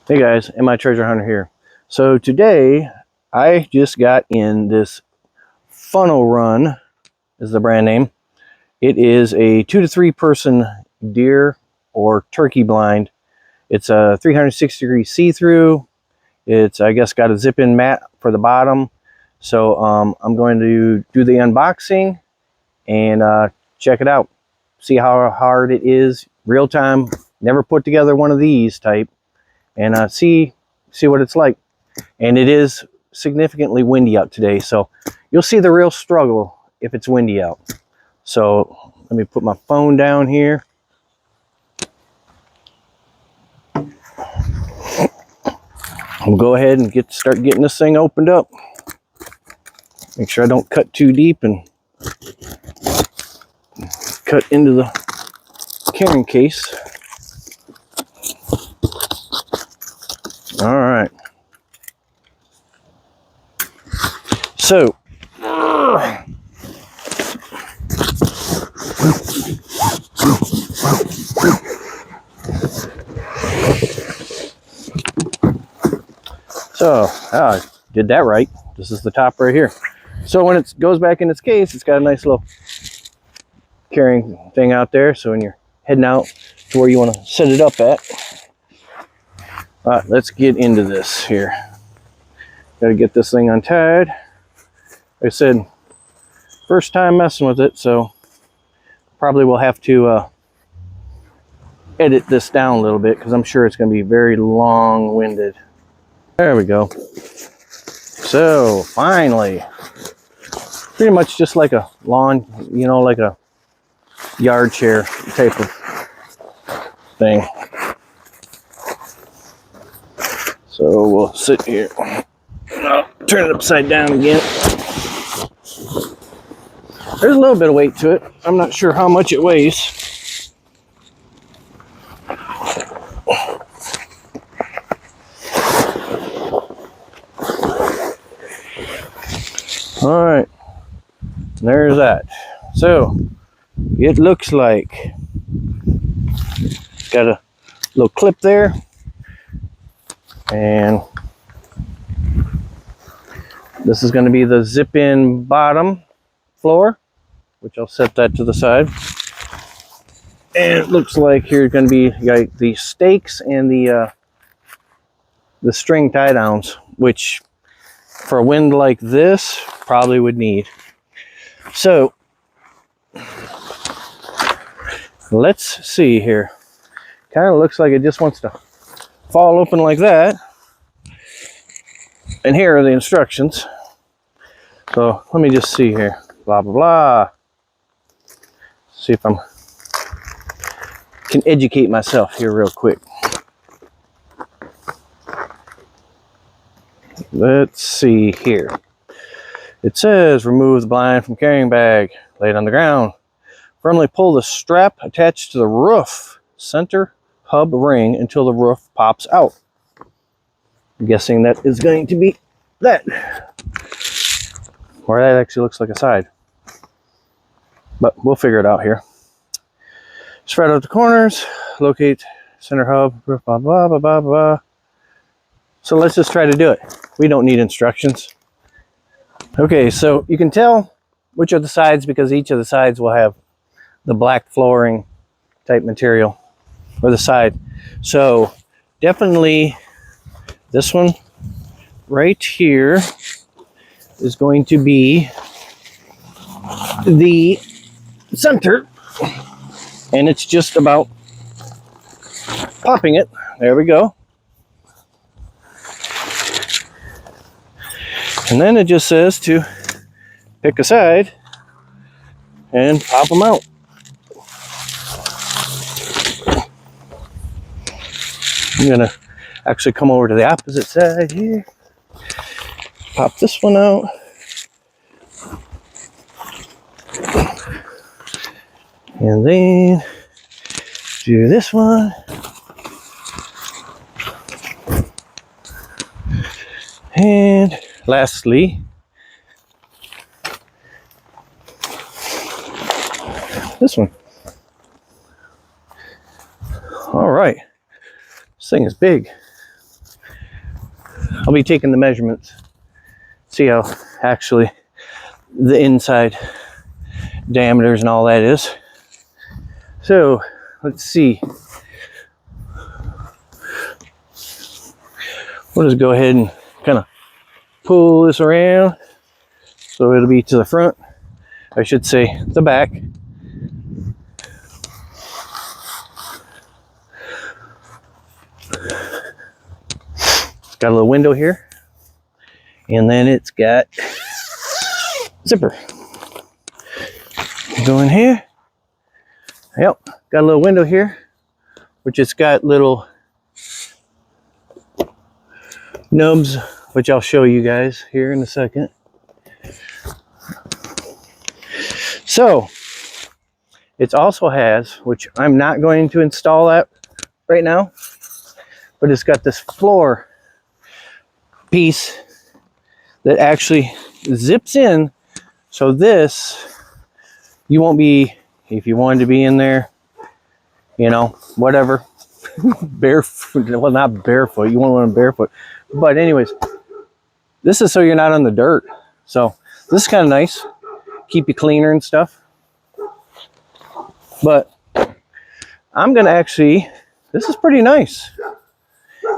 Hey guys, MI Treasure Hunter here. So today I just got in this FUNHORUN is the brand name. It is a 2 to 3 person deer or turkey blind. It's a 360-degree see-through. It's, I guess, got a zip-in mat for the bottom. So I'm going to do the unboxing and check it out. See how hard it is, real time. Never put together one of these type, and see what it's like. And it is significantly windy out today, so you'll see the real struggle if it's windy out. So let me put my phone down here. We'll go ahead and start getting this thing opened up. Make sure I don't cut too deep and cut into the carrying case. All right. So, I did that right. This is the top right here. So when it goes back in its case, it's got a nice little carrying thing out there. So when you're heading out to where you want to set it up at. All right, let's get into this here. Got to get this thing untied. Like I said, first time messing with it, so probably will have to edit this down a little bit because I'm sure it's going to be very long-winded. There we go. So finally, pretty much just like a lawn, you know, like a yard chair type of thing. So we'll sit here. I'll turn it upside down again. There's a little bit of weight to it. I'm not sure how much it weighs. All right, there's that. So it looks like it's got a little clip there, and this is going to be the zip-in bottom floor, which I'll set that to the side. And it looks like here's going to be like the stakes and the string tie downs, which for a wind like this probably would need. So let's see here. Kind of looks like it just wants to fall open like that. And here are the instructions. So let me just see here. Blah, blah, blah. See if I can educate myself here real quick. Let's see here. It says remove the blind from carrying bag. Lay it on the ground. Firmly pull the strap attached to the roof center hub ring until the roof pops out. I'm guessing that is going to be that. Or that actually looks like a side. But we'll figure it out here. Spread out the corners. Locate center hub. Blah, blah, blah, blah, blah. So let's just try to do it. We don't need instructions. Okay, so you can tell which are the sides because each of the sides will have the black flooring type material, or the side. So definitely this one right here is going to be the center, and it's just about popping it. There we go. And then it just says to pick a side and pop them out. I'm gonna actually come over to the opposite side here. Pop this one out. And then do this one. And lastly, this one. All right, this thing is big. I'll be taking the measurements, see how actually the inside diameters and all that is. So let's see. We'll just go ahead and kind of pull this around so it'll be to the front. I should say the back. It's got a little window here, and then it's got zipper. Go in here. Yep, got a little window here, which it's got little nubs, which I'll show you guys here in a second. So it also has, which I'm not going to install that right now, but it's got this floor piece that actually zips in. So this, you won't be, if you wanted to be in there, you know, whatever, barefoot, well, not barefoot, you won't want to barefoot. But anyways, this is so you're not on the dirt. So this is kind of nice. Keep you cleaner and stuff. But I'm going to actually, this is pretty nice.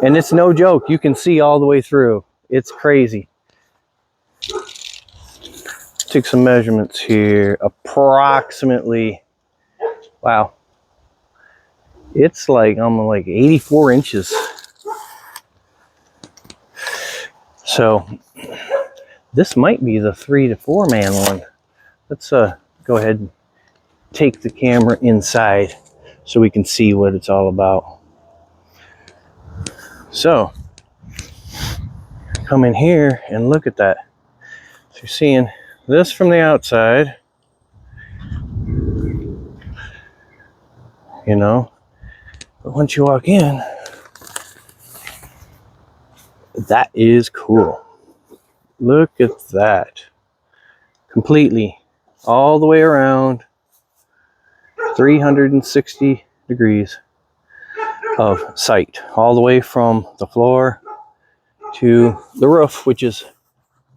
And it's no joke. You can see all the way through. It's crazy. Take some measurements here. Approximately, wow. It's like almost like 84 inches. So this might be the 3 to 4 man one. Let's go ahead and take the camera inside so we can see what it's all about. So come in here and look at that. So you're seeing this from the outside, you know, but once you walk in, that is cool. Look at that. Completely all the way around, 360 degrees of sight, all the way from the floor to the roof, which is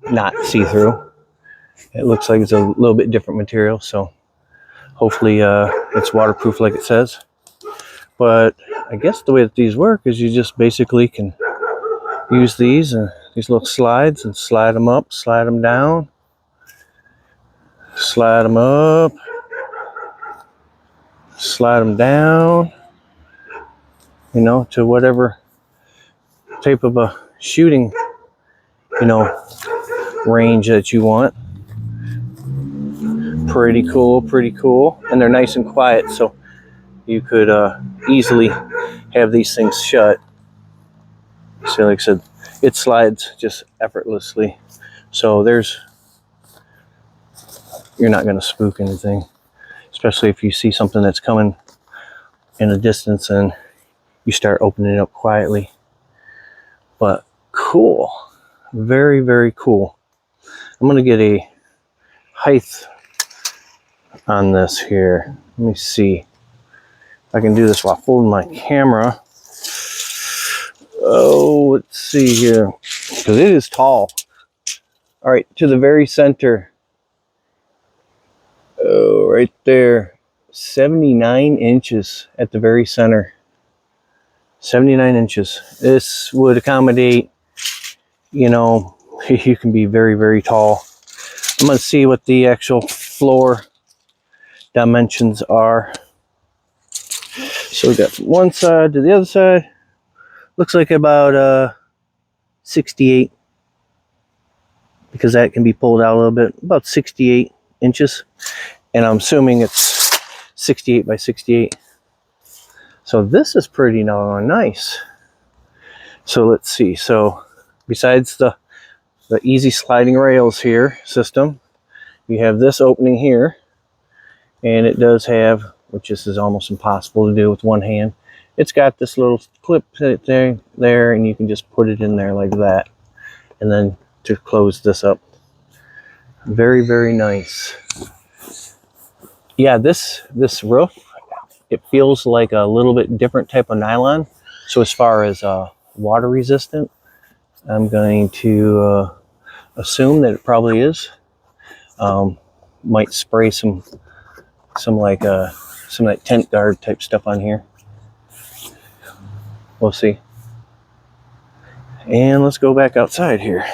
not see-through. It looks like it's a little bit different material, so hopefully it's waterproof like it says. But I guess the way that these work is you just basically can use these and these little slides and slide them up, slide them down, slide them up, slide them down, you know, to whatever type of a shooting, you know, range that you want. Pretty cool, pretty cool. And they're nice and quiet, so you could easily have these things shut. So like I said, it slides just effortlessly. So you're not going to spook anything, especially if you see something that's coming in a distance and you start opening it up quietly. But cool. Very, very cool. I'm going to get a height on this here. Let me see if I can do this while holding my camera. Oh, let's see here, because it is tall. All right, to the very center. Oh, right there. 79 inches at the very center. 79 inches. This would accommodate, you know, you can be very, very tall. I'm going to see what the actual floor dimensions are. So we got from one side to the other side. Looks like about 68, because that can be pulled out a little bit. About 68 inches. And I'm assuming it's 68 by 68. So this is pretty nice. So let's see. So besides the easy sliding rails here system, you have this opening here, and it does have, which this is almost impossible to do with one hand, it's got this little clip there, and you can just put it in there like that, and then to close this up. Very, very nice. Yeah, this roof, it feels like a little bit different type of nylon. So as far as water resistant, I'm going to assume that it probably is. Might spray some like some of that tent guard type stuff on here. We'll see. And let's go back outside here.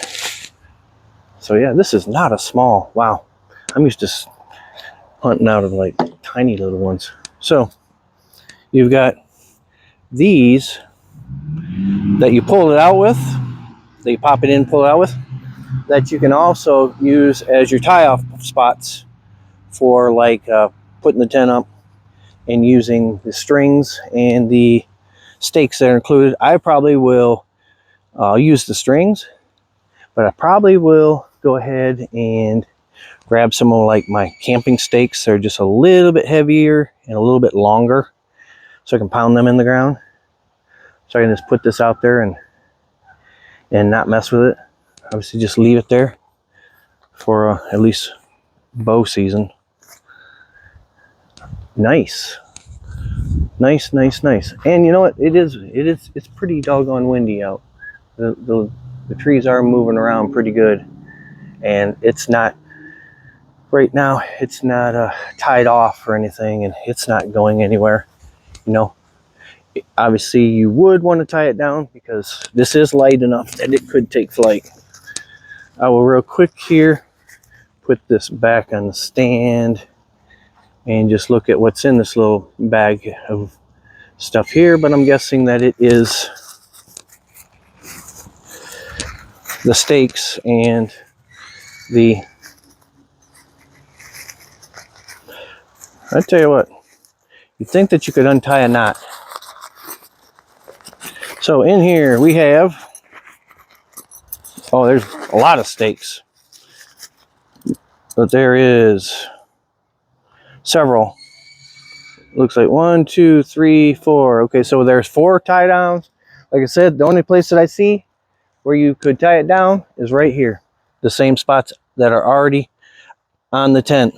So yeah, this is not a small, wow. I'm used to hunting out of like tiny little ones. So you've got these that you pull it out with, that you pop it in, pull it out with, that you can also use as your tie-off spots for like putting the tent up and using the strings and the stakes that are included. I probably will use the strings, but I probably will go ahead and grab some of like my camping stakes. They're just a little bit heavier and a little bit longer, so I can pound them in the ground. So I can just put this out there and not mess with it. Obviously just leave it there for at least bow season. Nice. Nice. And you know what? It's pretty doggone windy out. The trees are moving around pretty good, and it's not right now. It's not tied off or anything, and it's not going anywhere. You know, obviously you would want to tie it down because this is light enough that it could take flight. I will real quick here put this back on the stand and just look at what's in this little bag of stuff here, but I'm guessing that it is the stakes and I tell you what, you'd think that you could untie a knot. So in here we have, oh, there's a lot of stakes, but there is several. Looks like 1, 2, 3, 4. Okay, so there's 4 tie downs. Like I said, the only place that I see where you could tie it down is right here. The same spots that are already on the tent.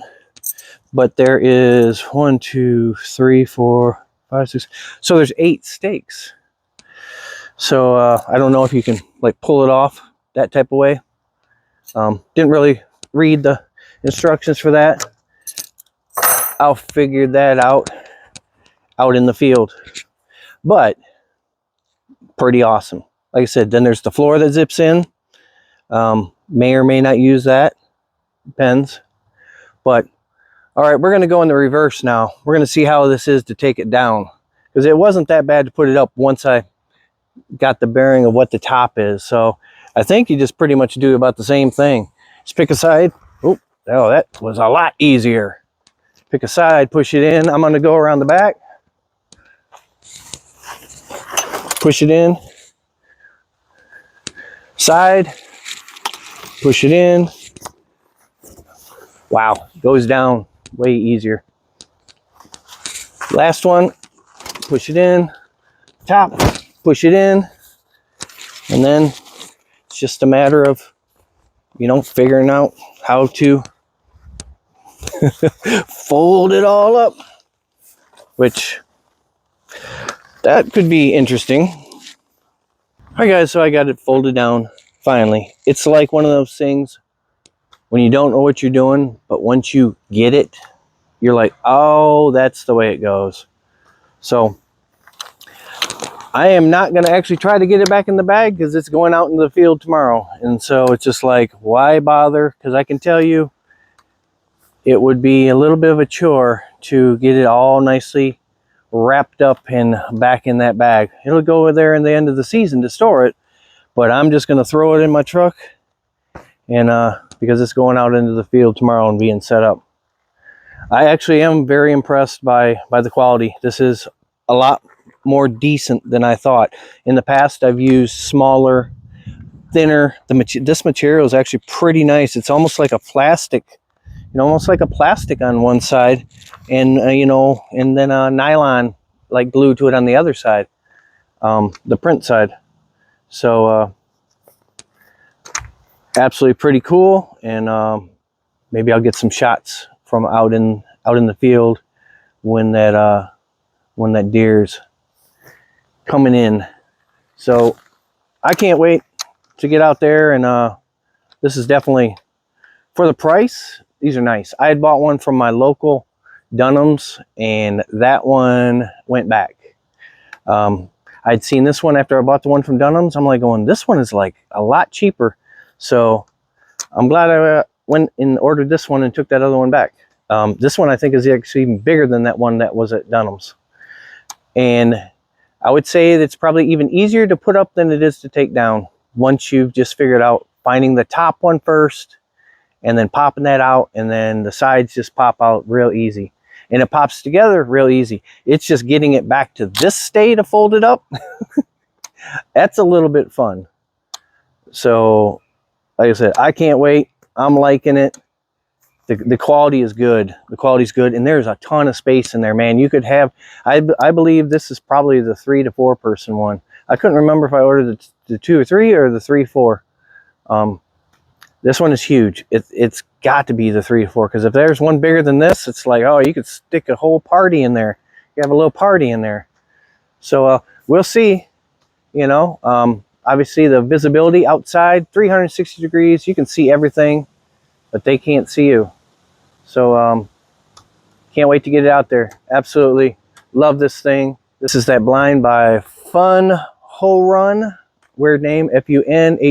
But there is 1, 2, 3, 4, 5, 6. So there's 8 stakes. So I don't know if you can like pull it off that type of way. Didn't really read the instructions for that. I'll figure that out in the field. But pretty awesome. Like I said, then there's the floor that zips in. May or may not use that. Depends. But all right, we're going to go in the reverse now. We're going to see how this is to take it down, because it wasn't that bad to put it up once I got the bearing of what the top is. So I think you just pretty much do about the same thing. Just pick a side. Oh, that was a lot easier. Pick a side, push it in. I'm going to go around the back. Push it in. Side. Push it in. Wow, goes down way easier. Last one, push it in, top, push it in, and then it's just a matter of, you know, figuring out how to fold it all up, which that could be interesting. All right, guys, so I got it folded down finally. It's like one of those things when you don't know what you're doing, but once you get it, you're like, oh, that's the way it goes. So I am not going to actually try to get it back in the bag because it's going out in the field tomorrow. And so it's just like, why bother? Because I can tell you it would be a little bit of a chore to get it all nicely wrapped up and back in that bag. It'll go over there in the end of the season to store it, but I'm just going to throw it in my truck, and because it's going out into the field tomorrow and being set up. I actually am very impressed by the quality. This is a lot more decent than I thought. In the past, I've used smaller, thinner. This material is actually pretty nice. It's almost like a plastic, you know, almost like a plastic on one side, and you know, and then a nylon like glued to it on the other side, the print side. So absolutely pretty cool, and maybe I'll get some shots from out in the field when that deer's coming in. So I can't wait. to get out there, and this is definitely, for the price, these are nice. I had bought one from my local Dunham's, and that one went back. I'd seen this one after I bought the one from Dunham's. I'm like going, this one is like a lot cheaper. So I'm glad I went and ordered this one and took that other one back. This one I think is actually even bigger than that one that was at Dunham's. And I would say that it's probably even easier to put up than it is to take down once you've just figured out finding the top one first and then popping that out, and then the sides just pop out real easy. And it pops together real easy. It's just getting it back to this state of folded up. That's a little bit fun. So, like I said, I can't wait. I'm liking it. The quality is good. The quality's good, and there's a ton of space in there, man. You could have, I believe this is probably the 3 to 4 person one. I couldn't remember if I ordered the 2 or 3 or the 3 4. This one is huge. It's got to be the 3 to 4, because if there's one bigger than this, it's like, oh, you could stick a whole party in there. You have a little party in there. So we'll see. You know, obviously the visibility outside, 360 degrees. You can see everything, but they can't see you. So can't wait to get it out there. Absolutely love this thing. This is that blind by FUNHORUN. Weird name, FUNHORUN.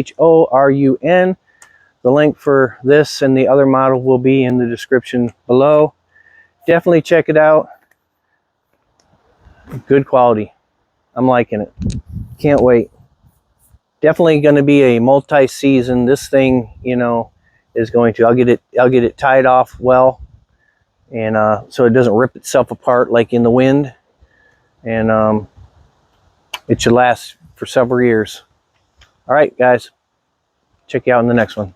The link for this and the other model will be in the description below. Definitely check it out. Good quality. I'm liking it. Can't wait. Definitely going to be a multi-season. This thing, you know, is going to. I'll get it tied off well, and so it doesn't rip itself apart like in the wind, and it should last for several years. All right, guys. Check you out in the next one.